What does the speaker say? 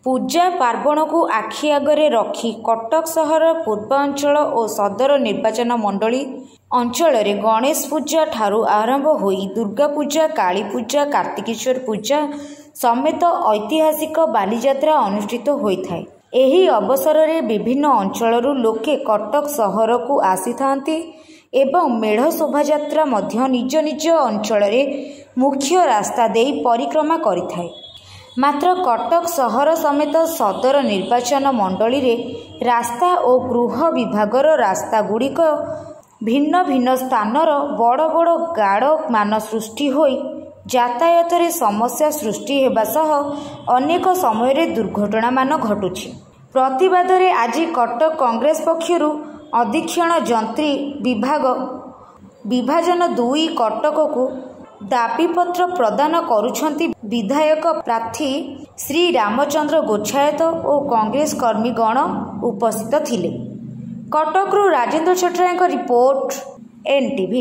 ପୂଜା ପାର୍ବଣକୁ ଆଖି ଆଗରେ ରଖି କଟକ ସହର ପୂର୍ବାଞ୍ଚଳ ଓ ସଦର ନିର୍ବାଚନ ମଣ୍ଡଳୀ ଅଞ୍ଚଳରେ ଗଣେଶ ପୂଜା ଠାରୁ ଆରମ୍ଭ ହୋଇ ଦୁର୍ଗା ପୂଜା, କାଳୀ ପୂଜା, କାର୍ତ୍ତିକେଶ୍ୱର ପୂଜା ସମେତ ଐତିହାସିକ ବାଲିଯାତ୍ରା ଅନୁଷ୍ଠିତ ହୋଇଥାଏ। ଏହି ଅବସରରେ ବିଭିନ୍ନ ଅଞ୍ଚଳରୁ ଲୋକେ କଟକ ସହରକୁ ଆସିଥାନ୍ତି ଏବଂ ମେଢ଼ ଶୋଭାଯାତ୍ରା ମଧ୍ୟ ନିଜ ନିଜ ଅଞ୍ଚଳରେ ମୁଖ୍ୟ ରାସ୍ତା ଦେଇ ପରିକ୍ରମା କରିଥାଏ। ମାତ୍ର କଟକ ସହର ସମେତ ସଦର ନିର୍ବାଚନ ମଣ୍ଡଳୀରେ ରାସ୍ତା ଓ ଗୃହ ବିଭାଗର ରାସ୍ତାଗୁଡ଼ିକ ଭିନ୍ନ ଭିନ୍ନ ସ୍ଥାନର ବଡ଼ ବଡ଼ ଗାଡ଼ମାନ ସୃଷ୍ଟି ହୋଇ ଯାତାୟାତରେ ସମସ୍ୟା ସୃଷ୍ଟି ହେବା ସହ ଅନେକ ସମୟରେ ଦୁର୍ଘଟଣାମାନ ଘଟୁଛି। ପ୍ରତିବାଦରେ ଆଜି କଟକ କଂଗ୍ରେସ ପକ୍ଷରୁ ଅଧୀକ୍ଷଣ ଯନ୍ତ୍ରୀ ବିଭାଜନ 2 କଟକକୁ ଦାବିପତ୍ର ପ୍ରଦାନ କରୁଛନ୍ତି। ବିଧାୟକ ପ୍ରାର୍ଥୀ ଶ୍ରୀ ରାମଚନ୍ଦ୍ର ଗୋଚ୍ଛାୟତ ଓ କଂଗ୍ରେସ କର୍ମୀଗଣ ଉପସ୍ଥିତ ଥିଲେ। କଟକରୁ ରାଜେନ୍ଦ୍ର ଛୋଟରାୟଙ୍କ ରିପୋର୍ଟ, NTV।